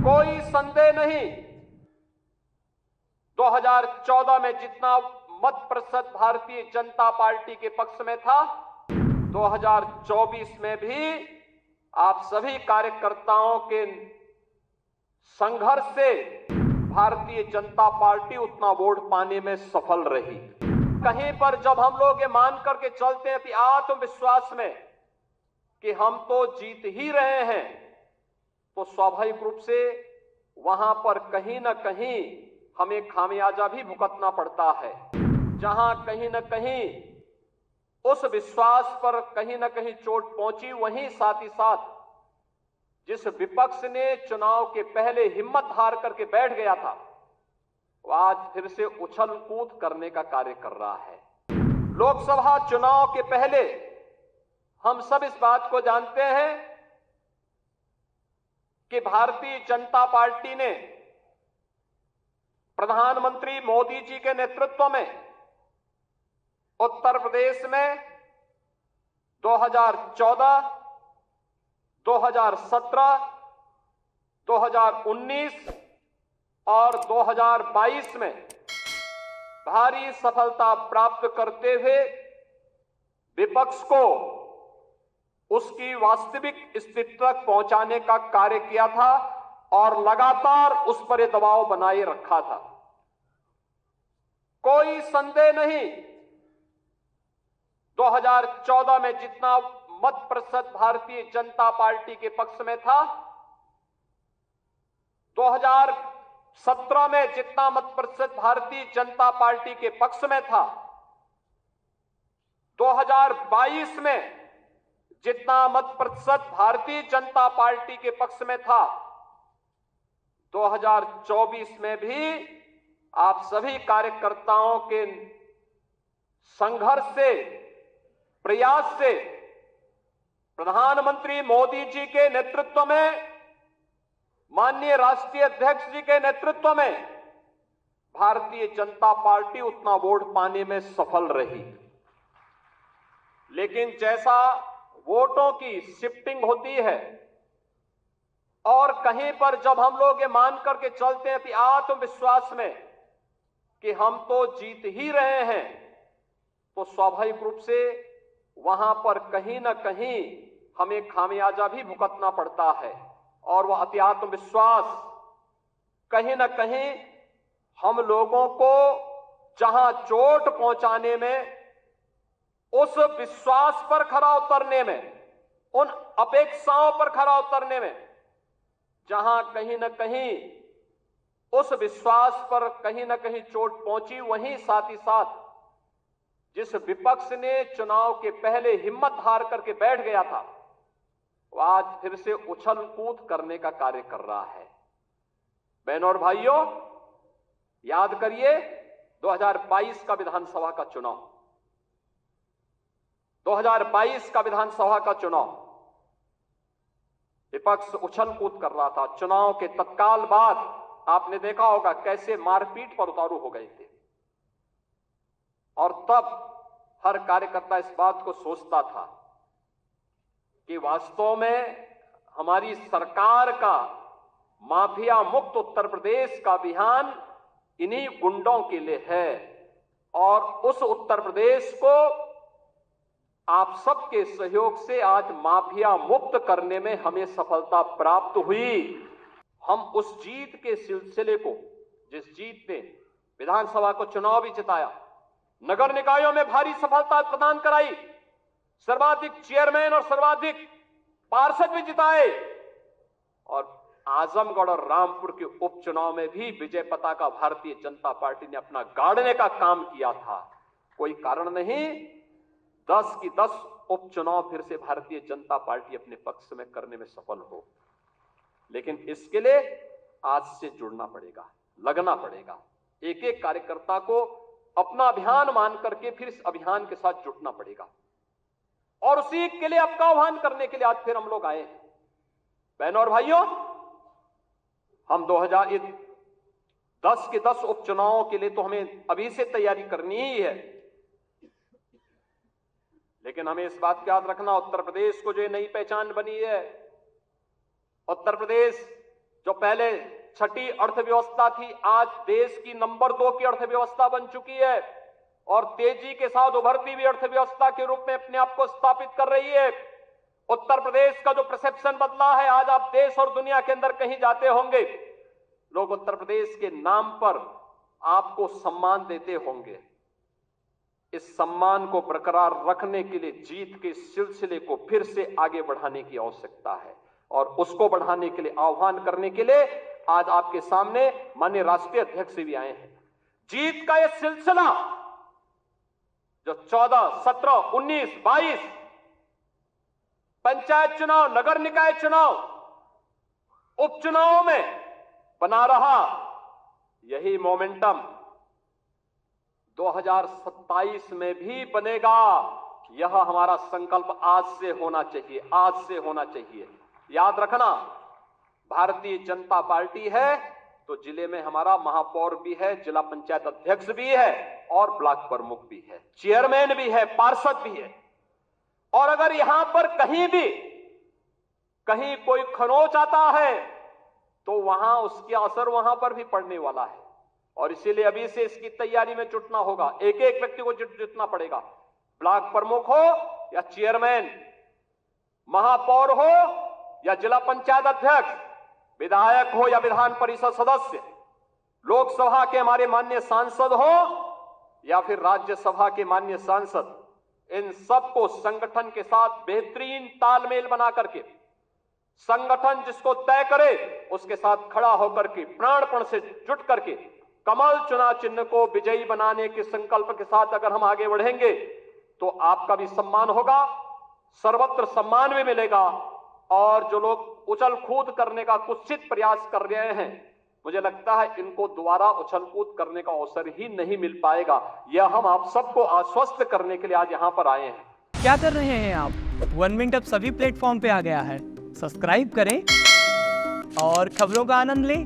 कोई संदेह नहीं, 2014 में जितना मत प्रतिशत भारतीय जनता पार्टी के पक्ष में था, 2024 में भी आप सभी कार्यकर्ताओं के संघर्ष से भारतीय जनता पार्टी उतना वोट पाने में सफल रही। कहीं पर जब हम लोग ये मान करके चलते हैं कि आत्मविश्वास में कि हम तो जीत ही रहे हैं, तो स्वाभाविक रूप से वहां पर कहीं ना कहीं हमें खामियाजा भी भुगतना पड़ता है। जहां कहीं ना कहीं उस विश्वास पर कहीं ना कहीं चोट पहुंची, वहीं साथ ही साथ जिस विपक्ष ने चुनाव के पहले हिम्मत हार करके बैठ गया था, वो आज फिर से उछल कूद करने का कार्य कर रहा है। लोकसभा चुनाव के पहले हम सब इस बात को जानते हैं कि भारतीय जनता पार्टी ने प्रधानमंत्री मोदी जी के नेतृत्व में उत्तर प्रदेश में 2014, 2017, 2019 और 2022 में भारी सफलता प्राप्त करते हुए विपक्ष को उसकी वास्तविक स्थिति तक पहुंचाने का कार्य किया था और लगातार उस पर दबाव बनाए रखा था। कोई संदेह नहीं, 2014 में जितना मत प्रतिशत भारतीय जनता पार्टी के पक्ष में था, 2017 में जितना मत प्रतिशत भारतीय जनता पार्टी के पक्ष में था, 2022 में जितना मत प्रतिशत भारतीय जनता पार्टी के पक्ष में था, 2024 में भी आप सभी कार्यकर्ताओं के संघर्ष से, प्रयास से प्रधानमंत्री मोदी जी के नेतृत्व में, माननीय राष्ट्रीय अध्यक्ष जी के नेतृत्व में भारतीय जनता पार्टी उतना वोट पाने में सफल रही। लेकिन जैसा वोटों की शिफ्टिंग होती है और कहीं पर जब हम लोग ये मान करके चलते हैं कि आत्मविश्वास में कि हम तो जीत ही रहे हैं, तो स्वाभाविक रूप से वहां पर कहीं ना कहीं हमें खामियाजा भी भुगतना पड़ता है। और वह अति आत्मविश्वास कहीं ना कहीं हम लोगों को जहां चोट पहुंचाने में, उस विश्वास पर खरा उतरने में, उन अपेक्षाओं पर खरा उतरने में, जहां कहीं ना कहीं उस विश्वास पर कहीं ना कहीं चोट पहुंची, वहीं साथ ही साथ जिस विपक्ष ने चुनाव के पहले हिम्मत हार करके बैठ गया था, वो आज फिर से उछल कूद करने का कार्य कर रहा है। बहनों और भाइयों, याद करिए 2022 का विधानसभा का चुनाव, 2022 का विधानसभा का चुनाव विपक्ष उछल कूद कर रहा था। चुनाव के तत्काल बाद आपने देखा होगा कैसे मारपीट पर उतारू हो गए थे, और तब हर कार्यकर्ता इस बात को सोचता था कि वास्तव में हमारी सरकार का माफिया मुक्त उत्तर प्रदेश का अभियान इन्हीं गुंडों के लिए है, और उस उत्तर प्रदेश को आप सबके सहयोग से आज माफिया मुक्त करने में हमें सफलता प्राप्त हुई। हम उस जीत के सिलसिले को, जिस जीत ने विधानसभा को चुनाव भी जिताया, नगर निकायों में भारी सफलता प्रदान कराई, सर्वाधिक चेयरमैन और सर्वाधिक पार्षद भी जिताए, और आजमगढ़ और रामपुर के उपचुनाव में भी विजय पताका भारतीय जनता पार्टी ने अपना गाड़ने का काम किया था। कोई कारण नहीं 10 की 10 उपचुनाव फिर से भारतीय जनता पार्टी अपने पक्ष में करने में सफल हो। लेकिन इसके लिए आज से जुड़ना पड़ेगा, लगना पड़ेगा। एक एक कार्यकर्ता को अपना अभियान मान करके फिर इस अभियान के साथ जुटना पड़ेगा, और उसी के लिए आपका आह्वान करने के लिए आज फिर हम लोग आए हैं। बहनों और भाइयों, हम 2010 के 10 उपचुनावों के लिए तो हमें अभी से तैयारी करनी ही है, लेकिन हमें इस बात का याद रखना, उत्तर प्रदेश को जो नई पहचान बनी है, उत्तर प्रदेश जो पहले छठी अर्थव्यवस्था थी, आज देश की नंबर 2 की अर्थव्यवस्था बन चुकी है और तेजी के साथ उभरती हुई अर्थव्यवस्था के रूप में अपने आप को स्थापित कर रही है। उत्तर प्रदेश का जो परसेप्शन बदला है, आज आप देश और दुनिया के अंदर कहीं जाते होंगे, लोग उत्तर प्रदेश के नाम पर आपको सम्मान देते होंगे। इस सम्मान को बरकरार रखने के लिए जीत के सिलसिले को फिर से आगे बढ़ाने की आवश्यकता है और उसको बढ़ाने के लिए आह्वान करने के लिए आज आपके सामने माननीय राष्ट्रीय अध्यक्ष भी आए हैं। जीत का यह सिलसिला जो 14, 17, 19, 22 पंचायत चुनाव, नगर निकाय चुनाव, उपचुनाव में बना रहा, यही मोमेंटम 2027 में भी बनेगा। यह हमारा संकल्प आज से होना चाहिए, आज से होना चाहिए। याद रखना, भारतीय जनता पार्टी है तो जिले में हमारा महापौर भी है, जिला पंचायत अध्यक्ष भी है और ब्लॉक प्रमुख भी है, चेयरमैन भी है, पार्षद भी है। और अगर यहां पर कहीं कोई खरोंच आता है तो वहां उसका असर वहां पर भी पड़ने वाला है और इसीलिए अभी से इसकी तैयारी में जुटना होगा। एक एक व्यक्ति को जुटना पड़ेगा, ब्लॉक प्रमुख हो या चेयरमैन, महापौर हो या जिला पंचायत अध्यक्ष, विधायक हो या विधान परिषद सदस्य, लोकसभा के हमारे माननीय सांसद हो या फिर राज्यसभा के माननीय सांसद, इन सबको संगठन के साथ बेहतरीन तालमेल बना करके, संगठन जिसको तय करे उसके साथ खड़ा होकर के प्राणपण से जुट करके कमल चुनाव चिन्ह को विजयी बनाने के संकल्प के साथ अगर हम आगे बढ़ेंगे तो आपका भी सम्मान होगा, सर्वत्र सम्मान भी मिलेगा। और जो लोग उछल कूद करने का कुत्सित प्रयास कर रहे हैं, मुझे लगता है इनको दोबारा उछल कूद करने का अवसर ही नहीं मिल पाएगा। यह हम आप सबको आश्वस्त करने के लिए आज यहाँ पर आए हैं। क्या कर रहे हैं आप? 1 मिनट अब सभी प्लेटफॉर्म पे आ गया है। सब्सक्राइब करें और खबरों का आनंद लें।